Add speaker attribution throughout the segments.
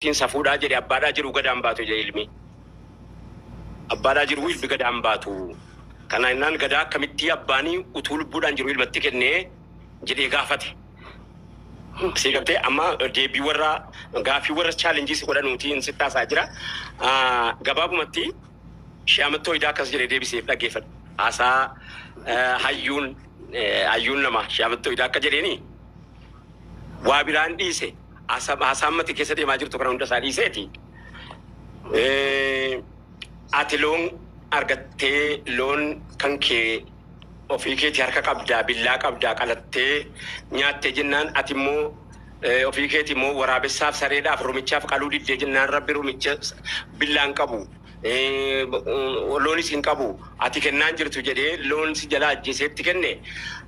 Speaker 1: tin safuda jedhe abbaadhaa jiru gadaan baatu jedhe ilmi abbaadhaa jiru ilmi gadaan baatu kana innaan gadaa akkamitti abbaanii utuu lubbuudhaan jiru ilmatti kennee jedhee gaafate sigatee amma deebii warra gaafii warra challenges godhanuutiin sittaasaa jira gabaabumatti shaamattoo idaa akkas jedhee deebiseef dhaggeeffadha haasaa hayyuun nama shaamattoo idaa akka jedheeni waa biraan dhiise asaammati keessa deemaa jirtu kana hunda isaa dhiiseeti ati loon argattee loon kan kee ofii keetii harka qabdaa billaa qabdaa qalattee nyaattee jennaan ati immoo ofii keetii immoo waraabessaaf sareedhaaf rumichaaf qaluu diddee jennaan rabbi rumicha billaan qabu loonis hin qabu ati kennaan jirtu jedhee loon si jalaa ajjeeseetti kenne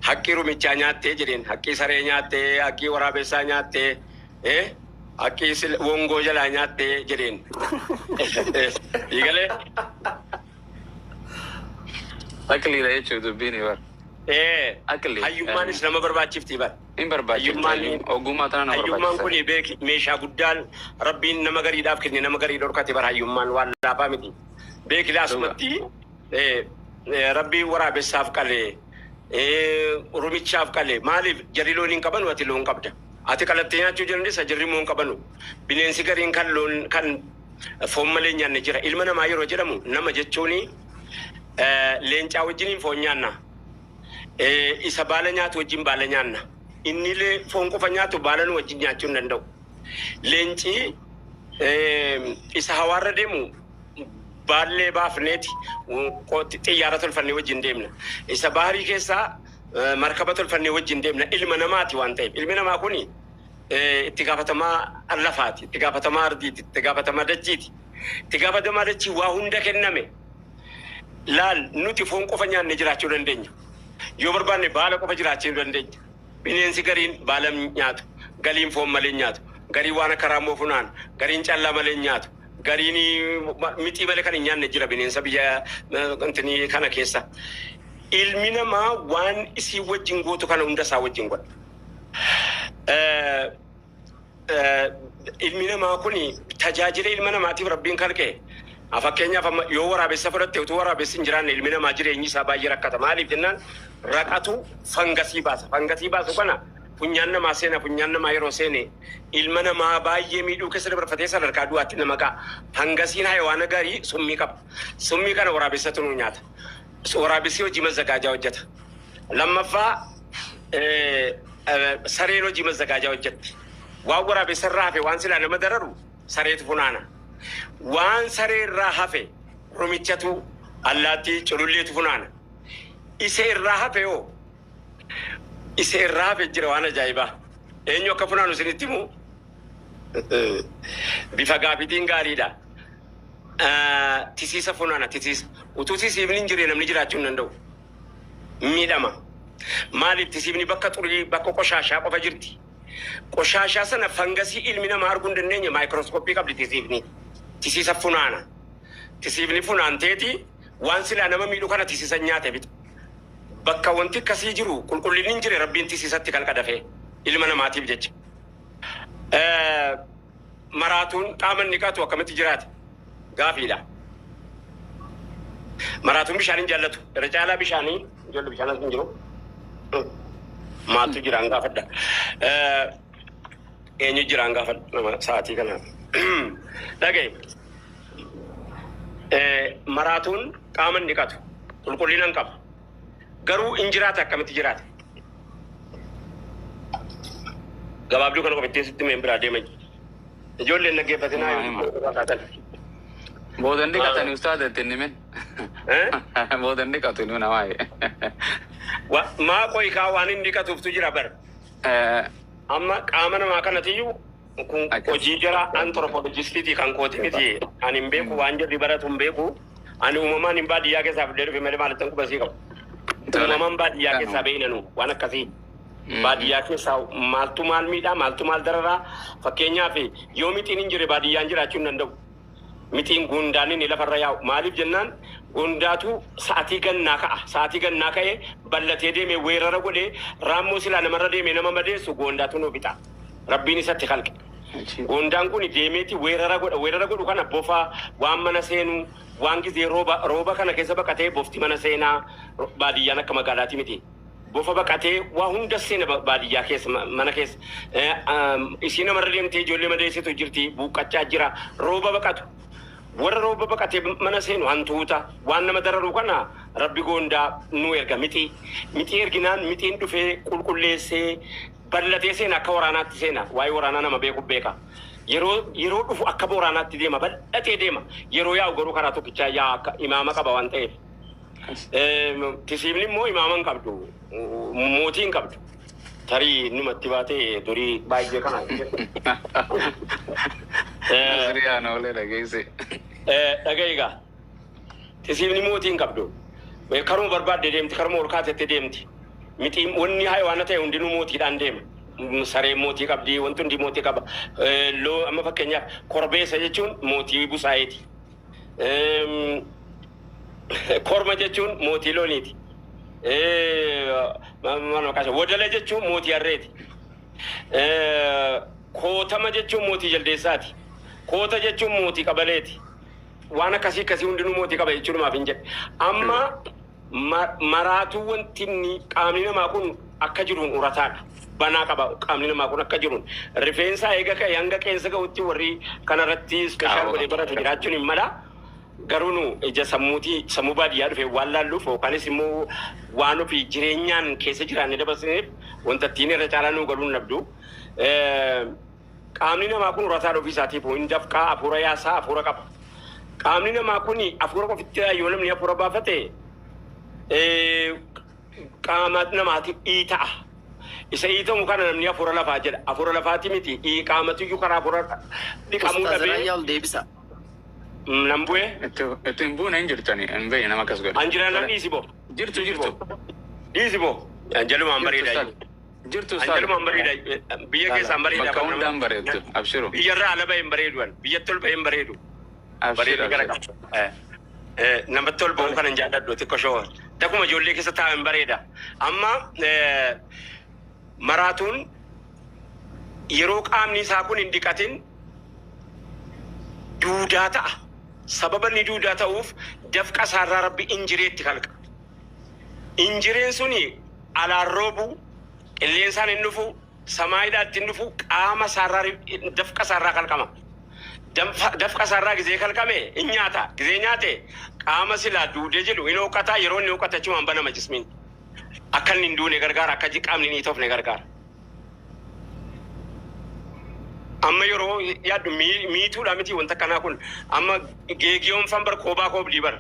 Speaker 1: haqqii rumichaa nyaattee jedheen haqqii saree nyaattee haqqii waraabessaa nyaattee haqqii wongoo jalaa nyaattee jedheen higalee
Speaker 2: akliidha jechuun dubbiin bar akli
Speaker 1: hayyummaanis nama barbaachifti bar
Speaker 2: hin barbaachifti ogummaa tana nama barbaachifti
Speaker 1: hayyummaan kun beeki meeshaa guddaan rabbiin nama gariidhaaf kenne nama garii dhorkate bar hayyummaan waan laafaa miti beeki laasumatti rabbii waraabessaaf qalee rumichaaf qalee maaliif jarri loon hin qabanu ati loon qabda ati qalattee nyaachuu jirandisa jarri moo hin qabanu bineensi gariin kan loon kan foon malee nyaanne jira ilma namaa yeroo jedhamu nama jechuuni leencaa wajjiniin foon nyaanna isa baala nyaatu wajjin baala nyaanna innillee foon qofa nyaatu baala nu wajjin nyaachuu hin danda'u leenci isa hawaarra deemu baallee baafneeti xiyyaara tolfannee wajjin deemna isa baharii keessaa markaba tolfannee wajjin deemna ilma namaati waan ta'eef ilmi namaa kuni itti gaafatamaa lafaati itti gaafatamaa ardiiti itti gaafatamaa dachiiti itti gaafatamaa dachii waa hunda kenname laal nuti foon qofa nyaanne jiraachuu dandeenya yoo barbaanne baala qofa jiraachuu dandeenya bineensi gariin baala nyaatu galiin foon malee nyaatu garii waan akka raammoo funaan gariin callaa malee nyaatu gariin mixii malee kan hin nyaanne jira bineensa biyya kana keessa ilmi namaa waan isii wajjin gootu kana hunda isaa wajjin godha ilmi namaa kuni tajaajila ilma namaatiif rabbiin kalqee fakkeenyaaf yoo waraabessa fudhatte utuu waraabessi hin jiraanne ilmi namaa jireenyi isaa baay'ee rakkata maaliif jennaan raqatu fangasii baasu kana funyaan namaa seena funyaan namaa yeroo seene ilma namaa baay'ee miidhuu keessa dabarfatee sadarkaa du'aatti nama qa'a fangasiin hayawaana gaarii summii qaba summii kana waraabessatu nu nyaata waraabessi hojii mazzagaajaa hojjeta lammaffaa sareen hojii mazzagaajaa hojjetti waan waraabessa irraa hafe waan silaa nama dararu sareetu funaana waan saree irraa hafe rumichatu allaattii cululleetu funaana isa irraa hafe yoo isa irraa hafe jira waan ajaa'ibaa eenyu akka funaanu isinitti himu bifa gaafitiin gaariidha tisiisa funaana tisiisa utuu tisiifni hin jirre namni jiraachuu hin danda'u miidhama maaliif tisiifni bakka xurii bakka qoshaashaa qofa jirti qoshaashaa sana fangasii ilmi namaa arguu hin dandeenye maayikirooskooppii qabdi tisiifni tisiisa funaana tisiifni funaanteeti waan silaa nama miidhu kana tisiisa nyaate bitu bakka wanti akkasii jiru qulqullinni hin jire rabbiin tisiisatti kalqadafee ilma namaatiif jecha maraatuun qaama niqatu akkamitti jiraate gaafiidha maraatuun bishaan hin jaallatu irra caalaa bishaanii ijoollee bishaan hin jiru maaltu jiraan gaafadha eenyu jiraan gaafadha nama sa'aatii kana dhagaye maraatuun qaama niqatu qulqullina hin qabu garuu in jiraata akkamitti jiraate gabaabduu kana qofattee sitti mee biraa deeman ijoolleen dhaggeeffatinaa
Speaker 2: boodan dhiqatani ustaada ittiin himin boodan dhiqatu nu namaaye
Speaker 1: maa qoyikaa waan hin dhiqatuuftu jira bar amma qaama namaa kanatiyyuu kun hojii jara anthropologistiitii kan kooti miti ani hin beeku waan jirri baratu hin beeku ani uumamaan hin baadiyyaa keessaa fidee dhufe malee maalittan qubasii qabu uumamaan baadiyyaa keessaa beeynanu waan akkasii baadiyyaa keessaa maaltu maal miidhaa maaltu maal dararaa fakkeenyaaf yoo mixiin hin jirre baadiyyaan jiraachuu hin danda'u mixiin gundaan inni lafarra yaa'u maaliif jennaan gundaatu sa'atii gannaa ka'a sa'atii gannaa ka'ee ballatee deemee weerara godhee raammoo silaa namarra deemee nama madeessu gundaatu nu bixa rabbiin isatti kalqe Gondaan kun deemeeti weerara godhu kana bofa waan mana seenu waan gizee rooba kana keessa baqatee bofti mana seenaa baadiyyaan akka magaalaati miti. Bofa baqatee waa hunda seena baadiyyaa keessa mana keessa isiin namarra deemtee ijoollee madeessitu jirti buuqqachaa jira rooba baqatu. Warra rooba baqatee mana seenu hantuuta waan nama dararu kana rabbi Gondaa nu erga miti erginaan mitiin dhufee qulqulleessee ballatee seena akka waraanaatti seena waa'ee waraanaa nama beeka yeroo dhufu akka waraanaatti deema ballatee deema yeroo yaa'u garuu karaa tokkichaa yaa akka imaama qaba waan ta'eef tisiibni immoo imaama hin qabdu mootii hin qabdu tarii numatti baatee durii baay'ee kana
Speaker 2: Siriyaan oolee dhageesse.
Speaker 1: Dhaga'igaa tisiibni mootii hin qabdu karuma barbaadde deemti karuma ol kaatetti deemti miti wanni hayawaana ta'e hundinuu mootiidhaan deema. Saree mootii qabdi wanti hundi mootii qaba loo amma fakkeenyaaf korbeessa jechuun mootii busaayeeti korma jechuun mootii looniiti wadala jechuun mootii harreeti kootama jechuun mootii jaldeessaati koota jechuun mootii qabaleeti waan akkasii hundinuu mootii qaba jechuun maaf hin jedhe amma maraatuu wanti qaamni namaa kun akka jiruun urataadha. Banaa qaba qaamni namaa kun akka jiruun rifeensa eega ka'e hanga qeensa ga'utti warri kanarratti ispeeshaal godhee baratu jiraachuun hin mala garuu nu ija sammuu baadiyyaa dhufee waan laalluuf yookaanis immoo waan ofii jireenyaan keessa jiraanne dabarsineef wanta ittiin irra caalaa nu galuun nabdu qaamni namaa kun urataa ofii isaatiif hin dafqaa hafuura yaasaa hafuura qaba qaamni namaa kun hafuura qofitti yoo namni hafuura baafate qaama namaatiif dhiita'a. Isa hiitamu kana namni hafuura lafaa jedha. Hafuura lafaati miti. Qaamatiyyuu karaa hafuura dhiqamuu dhabee. Nan bu'ee?
Speaker 2: Itti hin buune hin jirtani. Hin beekne nama akkas godhe.
Speaker 1: Anjiraan nan dhiisi boo.
Speaker 2: Jirtu.
Speaker 1: Dhiisi boo. Anjalumaan bareeda.
Speaker 2: Jirtu
Speaker 1: Anjalumaan bareeda. Biyya keessaan bareeda.
Speaker 2: Bakka hundaan bareeddu. Abshiru.
Speaker 1: Biyyarraa ala baheen bareeduan. Biyyatti ol baheen bareedu.
Speaker 2: Abshiru.
Speaker 1: Namatti ol bahuu kanan jaalladhu xiqqoo shoo. Dakuma ijoollee keessa taa'an bareeda. Amma maraatuun yeroo qaamni isaa kun hin dhiqatin duudaa ta'a. Sababa inni duudaa ta'uuf dafqa isaarraa rabbi injireetti kalqa. Injireen suni alaan roobu qilleensaan hin dhufu samaayiidhaatti hin dhufu qaama isaarraa dafqa isaarraa kalqama. Dafqa isaarraa gizee kalqame hin nyaata. Gizee nyaate qaama silaa duudee jedhu hin hooqataa yeroo inni hooqata jechuun banama jismiin. Akka inni hin duune gargaara akka qaamni hin tofne gargaara. Amma yeroo yaaddu miituudha miti wanta kanaa kun amma geegiyoon fan bar koobaa koobdii bar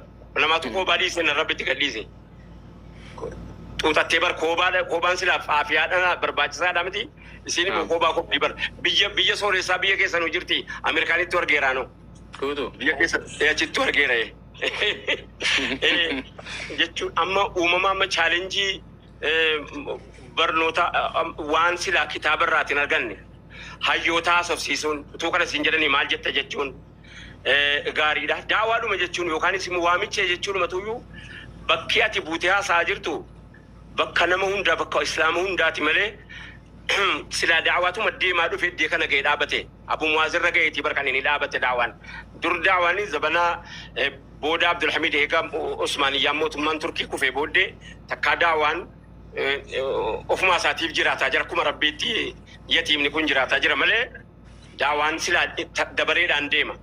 Speaker 1: namaatu koobaa dhiise na rabbitti gadhiise. Xuuxattee bar koobaan silaaf aafiyaadhaan barbaachisaadha miti isin immoo koobaa koobdii bar biyya sooressaa biyya keessanuu jirti Ameerikaanitti argeera no. Biyya keessa achitti argeera jechuun amma uumama amma chaalenjii barnoota waan silaa kitaaba irraatiin arganne hayyootaa sofsiisuun utuu kana siin jedhanii maal jetta jechuun gaariidha. Daawaadhuma jechuun yookaanis immoo waamicha jechuun matuyyuu bakki ati buutee haasa'aa jirtu bakka nama hundaa bakka islaama hundaati malee silaa daawaatuma deemaa dhufe iddee kana ga'ee dhaabate Abu Muwaazirra ga'eetii barkan inni dhaabate daawaan dur daawaan zabanaa booda Abdulhamid eegaa Osmaaniyyaa mootummaan Turkii kufee booddee takkaa daawaan ofuma isaatiif jiraataa jira akkuma rabbiitti yatiimni kun jiraataa jira malee daawaan silaa dabareedhaan deema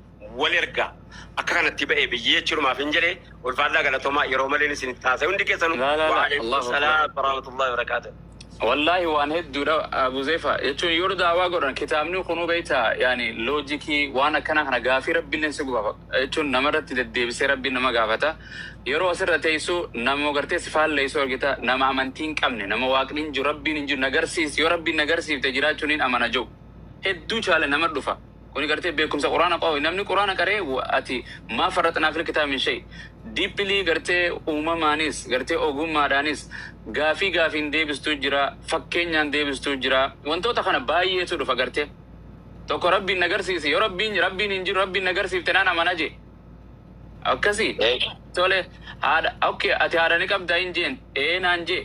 Speaker 1: wal ergaa akka kanatti ba'ee biyyee jechuudhumaaf hin jedhee ulfaadhaa galatoomaa yeroo maleen isin taasise hundi keessanuu waalaikum salaam warahmatullahi wabarakaatuh.
Speaker 2: Wallahi waan hedduudha Abu Zeefa jechuun yoo daawaa godhan kitaabni kunuu beektaa yaani loojikii waan akkana kana gaafii rabbiin si gubafa jechuun namarratti deddeebisee rabbiin nama gaafata yeroo asirra teessu nama gartee si faalleessu argita nama amantii hin qabne nama waaqni hin jiru rabbiin hin jiru nagarsiisi yoo rabbiin nagarsiifte jiraachuun hin amana jiru hedduu chaale nama dhufa kuni gartee beekumsa quraana qabu namni quraana qaree ati maa farratnaa fil kitaabi min shay diippilii gartee uumamaanis gartee ogummaadhaanis gaafiin deebistuu jira fakkeenyaan deebistuu jira wantoota kana baay'eetu dhufa gartee tokko rabbiin nagarsiisi yoo rabbiin hin jiru rabbiin nagarsiifte naan amana jee akkasii tole haadha okay ati haadha ni qabdaa hin jeen naan jee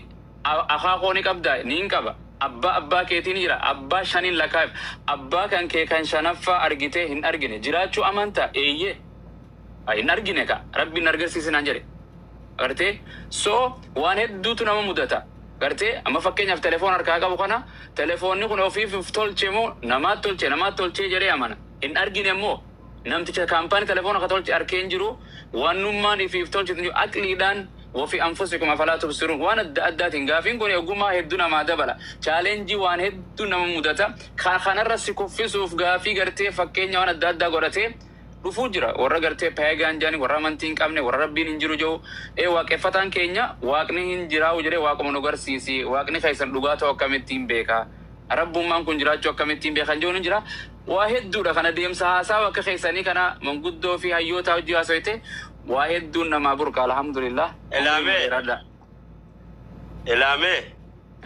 Speaker 2: akaakoo ni qabdaa ni hin qaba abbaa keetiin jira abbaa shanin lakaaf abbaa kan kee kan shanaffa argite hin argine jiraachuu amanta eeyye hin argine ka rabbiin argisiisinaan jedhe gartee so waan hedduutu nama mudata gartee amma fakkeenyaaf telefoon harkaa qabu kana telefoonni kun ofiif tolche moo namaat tolchee jedhee amana hin argine immoo namticha kaampaanii telefoona ka tolche arkeen jiru waanummaan ifiif tolchitu aqliidhaan وفي أنفسكم أفلا تبصرون وأنا أدات غافين كوني أقوما هدونا ما دبلا challenge وان هدونا ممودتا خان الرسكو في سوف غافي غرتي فكينيا وانا دادا غرتي رفوجرا ورا غرتي بيغان جاني ورا منتين قامني ورا ربين انجرو جو واقفتان كينيا واقني انجرا وجري واقمنو غرسيسي واقني خيسن لغاتو كمتين بيكا رب من كن جراچو كمتين بيخان جو نجرا واحد دورا خنا ديم ساسا وك خيساني كنا منغدو في هيوتا وجوا سويته واحد دون ما برك الحمد لله
Speaker 1: إلامي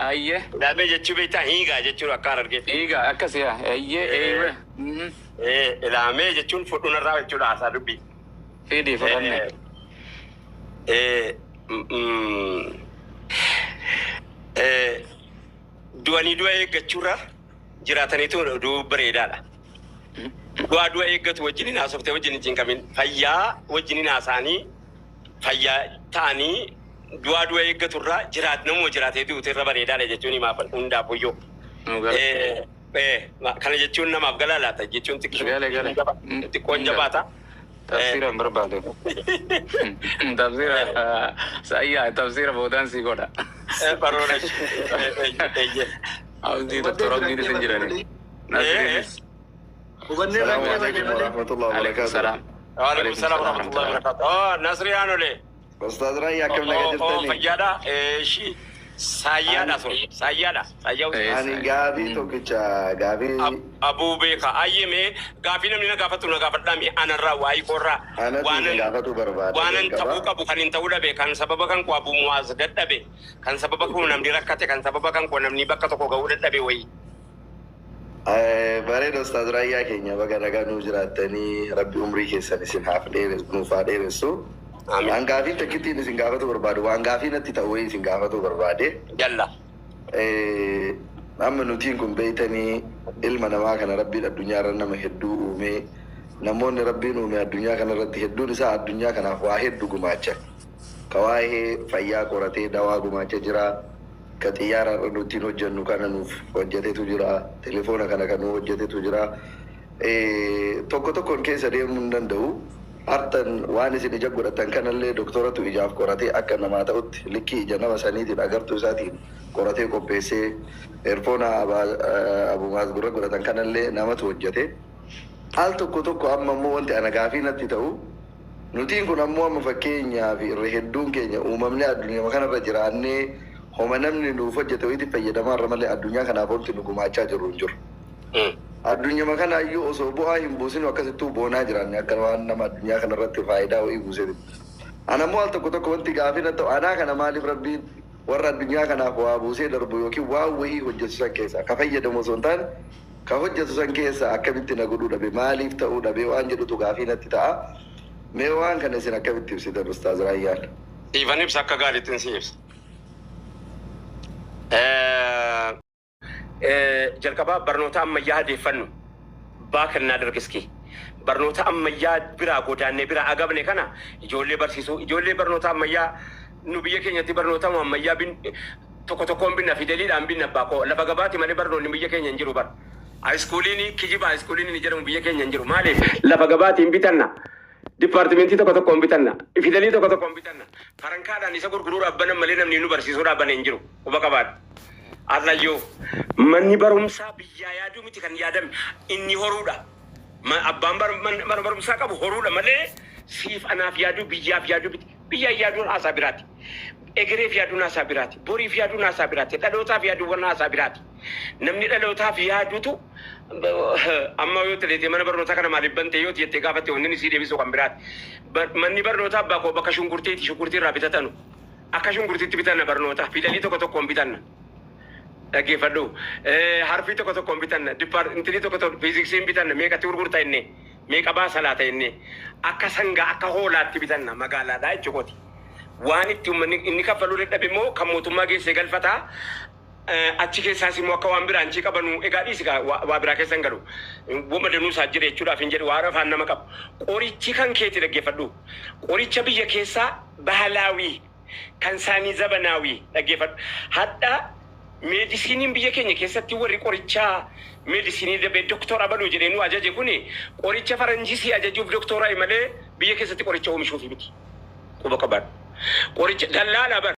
Speaker 2: أيه
Speaker 1: إلامي جتشو بيتا هيجا جتشو أكارر كيف
Speaker 2: هيجا أكسيا أيه
Speaker 1: إلامي جتشون فتونا راو جتشو لاسا ربي
Speaker 2: فيدي فتنة
Speaker 1: دواني دوائي جتشورا جراتني تو دو بريدالا dua eegatu wajjin haasofte wajjin hin qamin fayyaa wajjin haasanii fayyaa ta'anii dua eegatu irraa namoo jiraatee duute irra bareedaadha jechuun himaaf hundaaf hoyyoo kana jechuun namaaf galaalaata jechuun xiqqoon jabaata
Speaker 2: tafsiira barbaade tafsiira sayyaa tafsiira boodaan si godha
Speaker 1: baroona
Speaker 2: abdii doktoroo diini sin jirani
Speaker 3: السلام عليكم ورحمة الله وبركاته.
Speaker 1: وعليكم السلام ورحمة الله وبركاته. نصري أنا ليه؟
Speaker 3: أستاذ رأي كم لقيت الثاني؟
Speaker 1: فجأة شيء سيادة سيادة
Speaker 3: أنا غابي توكيتشا غابي
Speaker 1: أبو بيكا أيامي غابي نمنا غافتونا غافتنامي أنا رأوي كورا
Speaker 3: أنا غافتو برباد
Speaker 1: وانا تبوك أبو كان تقول أبي كان سبب كان كو أبو معاذ دت أبي كان سبب كون نمدي ركعته كان سبب كان كون نمني بكتو كو غاود دت أبي وي
Speaker 3: bareedo Ustaaz Raayyaa keenya baga nagaa nuu jiraattanii rabbi umrii keessan isin haaf nuuf haa dheeressu. Waan gaafii takkittiin isin gaafatu barbaadu waan gaafii natti ta'u wayii isin gaafatu barbaade.
Speaker 1: Jalla.
Speaker 3: Amma nutiin kun beeytanii ilma namaa kana rabbiin addunyaarra nama hedduu uumee namoonni rabbiin uume addunyaa kanarratti hedduun isaa addunyaa kanaaf waa hedduu gumaacha. Ka waa'ee fayyaa qoratee dawaa gumaacha jira. Ka xiyyaara nutiin hojjennu kana nuuf hojjetetu jira. Telefoona kana kan nuuf hojjetetu jira. Tokko tokkoon keessa deemuu hin danda'u. Hartan waan isin ija godhatan kanallee doktoratu ijaaf qoratee akka namaa ta'utti likkii ija nama saniitiin agartuu isaatiin qoratee qopheessee eerfoona abumaas gurra godhatan kanallee namatu hojjete. Al tokko amma immoo wanti ana gaafii natti ta'u nutiin kun ammoo amma fakkeenyaaf irra hedduun keenya uumamni addunyaa kanarra jiraannee homa namni nuuf hojjete wayitti fayyadamaa malee addunyaa kanaaf wanti nu gumaachaa jirru hin jiru. Addunyaa kana iyyuu osoo bu'aa hin buusin akkasittuu boonaa jiran akka waan nama addunyaa kanarratti faayidaa wayii buusee. Ana immoo al tokko wanti gaafii na ta'u anaa kana maaliif rabbiin warra addunyaa kanaaf waa buusee darbu yookiin waan wayii hojjetu san keessa ka fayyadamu osoo hin taane ka hojjetu san keessa akkamitti na godhuu dhabe maaliif ta'uu dhabe waan jedhutu gaafii natti ta'a. Mee waan kana isin akkamitti ibsitan Ustaaz Raayyaan?
Speaker 1: Siifan ibsa akka gaariitti si ibsa. Jalqabaa barnoota ammayyaa adeeffannu baakannaa dargiski barnoota ammayyaa biraa godaannee biraa agabne kana ijoollee barsiisuu ijoollee barnoota ammayyaa nu biyya keenyatti barnoota ammayyaa tokkoon binna fideliidhaan binna baakoo lafa gabaatti malee barnoonni biyya keenya hin jiru bar haayiskuuliin kijiba haayiskuuliin ni jedhamu biyya keenya hin jiru maaliif lafa gabaatti hin bitanna dipaartimentii tokkoon bitanna fidelii tokkoon bitanna farankaadhaan isa gurguruu dhaabbanan malee namni nu barsiisuu dhaabban hin jiru quba qabaadha. Adlayo manni barumsaa biyyaa yaaduu miti kan yaadame inni horuudha. Abbaan barumsaa qabu horuudha malee siif anaaf yaaduu biyyaaf yaaduu miti. Biyyaa yaaduun haasaa biraati. Egereef yaaduun haasaa biraati. Boriif yaaduun haasaa biraati. Dhalootaaf yaaduun haasaa biraati. Namni dhalootaaf yaadutu amma yoo ta'e mana barnootaa kana maaliif bantee yoo ta'e gaafatte wanni si deebisuu kan biraati. Manni barnootaa baakoo bakka shunkurtii irraa bitatanu. Akka shunkurtiitti bitanna barnootaa fidelii tokkoon bitanna. Dhaggeeffadhu harfii tokkoon bitanna intilii tokko fiiziksiin bitanna meeqatti gurgurta inni meeqa baasa laata inni akka sangaa akka hoolaatti bitanna magaalaadhaa jechuukooti waan itti uummanni inni kaffaluu dadhabe immoo kan mootummaa geessee galfataa achi keessaa immoo akka waan biraan ci qabanu egaa dhiisigaa waa biraa keessan galu wama danuu isaa jira jechuudhaaf hin jedhu waan afaan nama qabu qorichi kan keeti dhaggeeffadhu qoricha biyya keessaa baalaawii kan saanii zabanaawii dhaggeeffadhu hadda meedisiiniin biyya keenya keessatti warri qorichaa meedisinii dabee doktora baluu jedhenu ajaje kuni qoricha faranjisii ajajuuf doktora malee biyya keessatti qoricha oomishuuf miti quba qaban qoricha dallaalaa